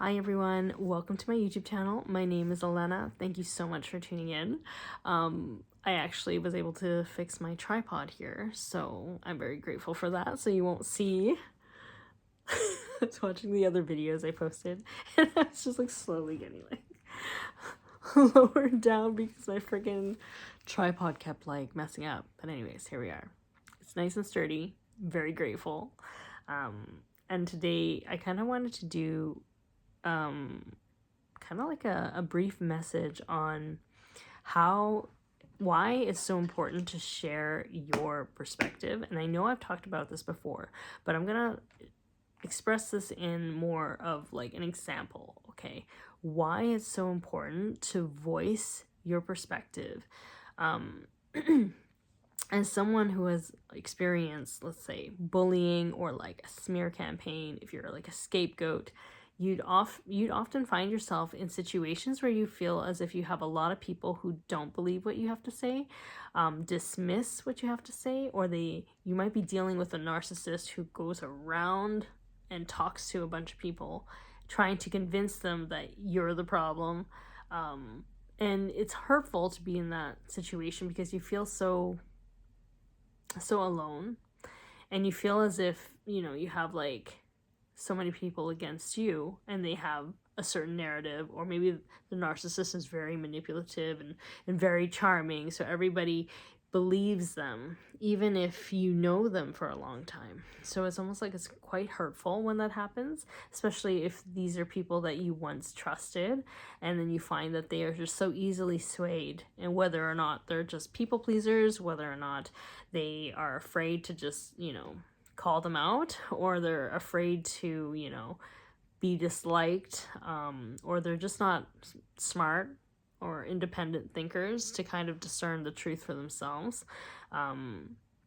Hi everyone, welcome to my YouTube channel. My name is Elena. Thank you so much for tuning in. I actually was able to fix my tripod here, so I'm very grateful for that. So you won't see I was watching the other videos I posted and I was just like slowly getting like lowered down because my freaking tripod kept like messing up. But anyways, here we are. It's nice and sturdy, very grateful. And today I kind of wanted to do kind of like a brief message on why it's so important to share your perspective. And I know I've talked about this before, but I'm gonna express this in more of like an example. Okay, why it's so important to voice your perspective. As someone who has experienced, let's say, bullying or like a smear campaign, if you're like a scapegoat, you'd often find yourself in situations where you feel as if you have a lot of people who don't believe what you have to say, dismiss what you have to say, or you might be dealing with a narcissist who goes around and talks to a bunch of people, trying to convince them that you're the problem. And it's hurtful to be in that situation because you feel so alone, and you feel as if you have like so many people against you and they have a certain narrative, or maybe the narcissist is very manipulative and very charming, so everybody believes them even if you know them for a long time. So it's almost like it's quite hurtful when that happens, especially if these are people that you once trusted and then you find that they are just so easily swayed, and whether or not they're just people pleasers, whether or not they are afraid to just call them out, or they're afraid to be disliked, or they're just not smart or independent thinkers to kind of discern the truth for themselves,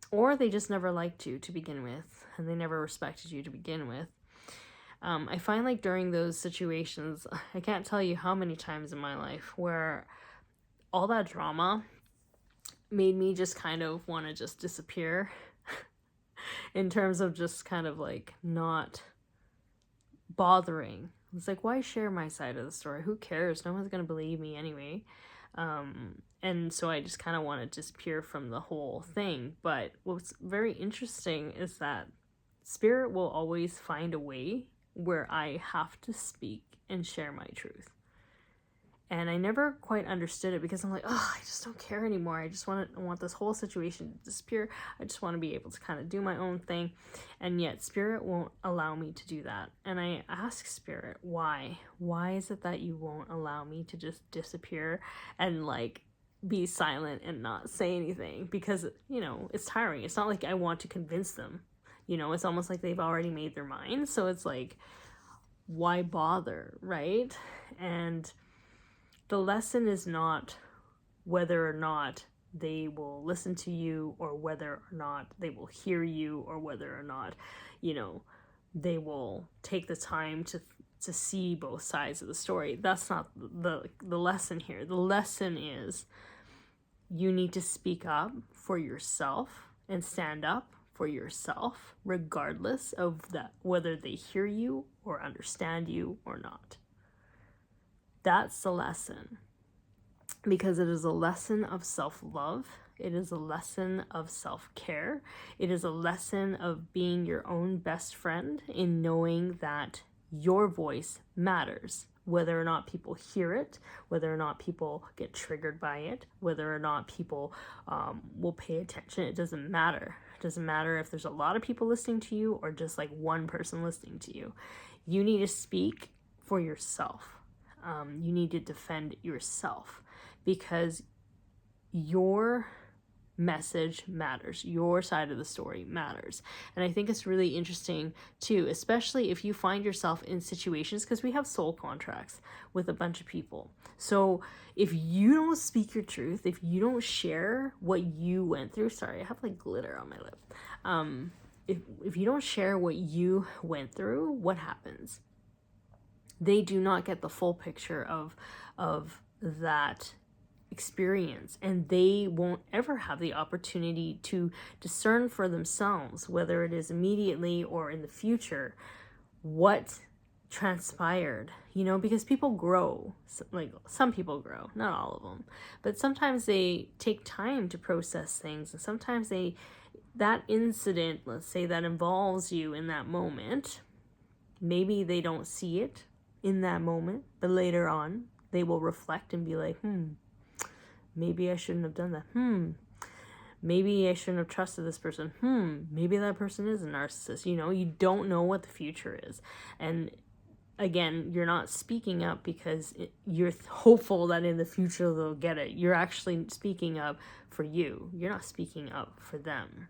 or they just never liked you to begin with and they never respected you to begin with. I find like during those situations, I can't tell you how many times in my life where all that drama made me just kind of want to just disappear in terms of just kind of like not bothering. It's like, why share my side of the story? Who cares? No one's gonna believe me anyway. And so I just kind of want to disappear from the whole thing. But what's very interesting is that spirit will always find a way where I have to speak and share my truth. And I never quite understood it because I'm like, oh, I just don't care anymore. I want this whole situation to disappear. I just want to be able to kind of do my own thing. And yet spirit won't allow me to do that. And I ask spirit, why? Why is it that you won't allow me to just disappear and like be silent and not say anything? Because, it's tiring. It's not like I want to convince them. It's almost like they've already made their mind. So it's like, why bother, right? And the lesson is not whether or not they will listen to you, or whether or not they will hear you, or whether or not, they will take the time to see both sides of the story. That's not the lesson here. The lesson is you need to speak up for yourself and stand up for yourself, regardless of that, whether they hear you or understand you or not. That's the lesson, because it is a lesson of self-love. It is a lesson of self-care. It is a lesson of being your own best friend in knowing that your voice matters, whether or not people hear it, whether or not people get triggered by it, whether or not people will pay attention. It doesn't matter. It doesn't matter if there's a lot of people listening to you or just like one person listening to you. You need to speak for yourself. You need to defend yourself, because your message matters. Your side of the story matters. And I think it's really interesting too, especially if you find yourself in situations, because we have soul contracts with a bunch of people. So if you don't speak your truth, if you don't share what you went through, sorry, I have like glitter on my lip. If you don't share what you went through, what happens? They do not get the full picture of that experience, and they won't ever have the opportunity to discern for themselves, whether it is immediately or in the future, what transpired, you know, because people grow. Like, some people grow, not all of them, but sometimes they take time to process things, and sometimes that incident, let's say, that involves you in that moment, maybe they don't see it in that moment, but later on they will reflect and be like, maybe I shouldn't have done that. Maybe I shouldn't have trusted this person. Maybe that person is a narcissist. You know, you don't know what the future is. And again, you're not speaking up because you're hopeful that in the future they'll get it. You're actually speaking up for you. You're not speaking up for them.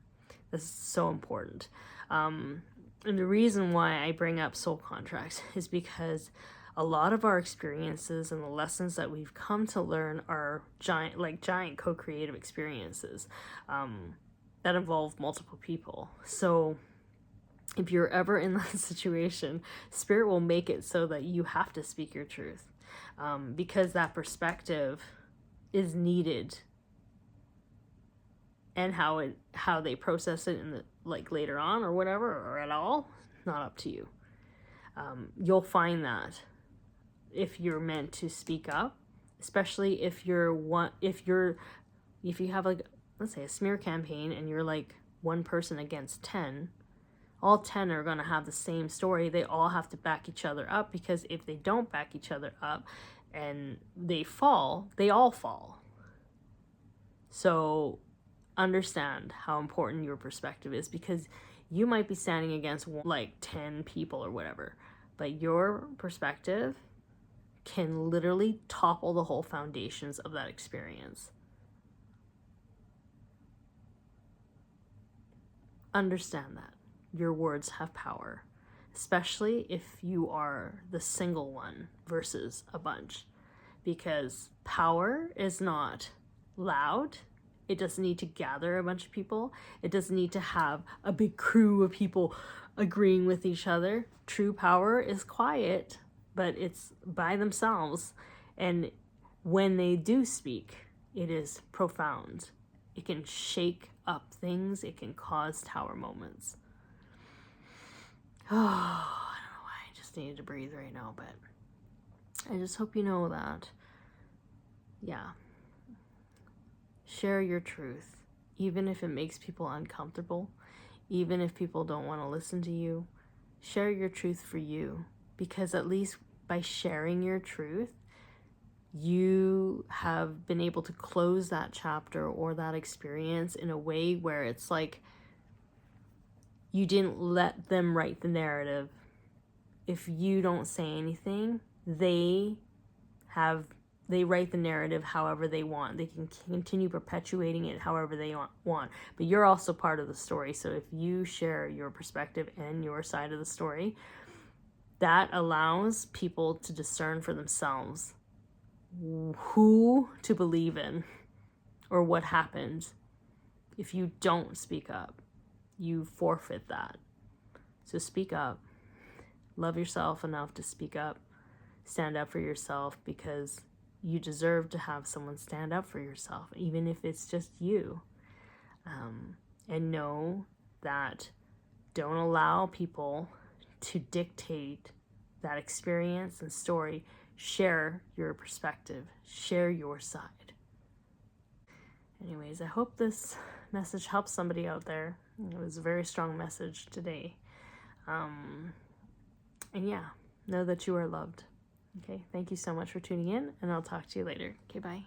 This is so important. And the reason why I bring up soul contracts is because a lot of our experiences and the lessons that we've come to learn are giant co-creative experiences that involve multiple people. So if you're ever in that situation, Spirit will make it so that you have to speak your truth, because that perspective is needed, and how they process it in the later on or whatever, or at all, not up to you. You'll find that if you're meant to speak up, especially if you have, like, let's say a smear campaign and you're like one person against 10, all 10 are going to have the same story. They all have to back each other up, because if they don't back each other up and they fall, they all fall. So understand how important your perspective is, because you might be standing against 10 people or whatever, but your perspective can literally topple the whole foundations of that experience. Understand that your words have power, especially if you are the single one versus a bunch, because power is not loud. It doesn't need to gather a bunch of people. It doesn't need to have a big crew of people agreeing with each other. True power is quiet, but it's by themselves. And when they do speak, it is profound. It can shake up things. It can cause tower moments. Oh, I don't know why. I just needed to breathe right now, but I just hope you know that, yeah, share your truth, even if it makes people uncomfortable, even if people don't want to listen to you. Share your truth for you, because at least by sharing your truth, you have been able to close that chapter or that experience in a way where it's like you didn't let them write the narrative. If you don't say anything, they write the narrative however they want. They can continue perpetuating it however they want. But you're also part of the story. So if you share your perspective and your side of the story, that allows people to discern for themselves who to believe in or what happened. If you don't speak up, you forfeit that. So speak up. Love yourself enough to speak up. Stand up for yourself, because you deserve to have someone stand up for yourself, even if it's just you. And know that don't allow people to dictate that experience and story. Share your perspective. Share your side. Anyways, I hope this message helps somebody out there. It was a very strong message today. And yeah, know that you are loved. Okay, thank you so much for tuning in, and I'll talk to you later. Okay, bye.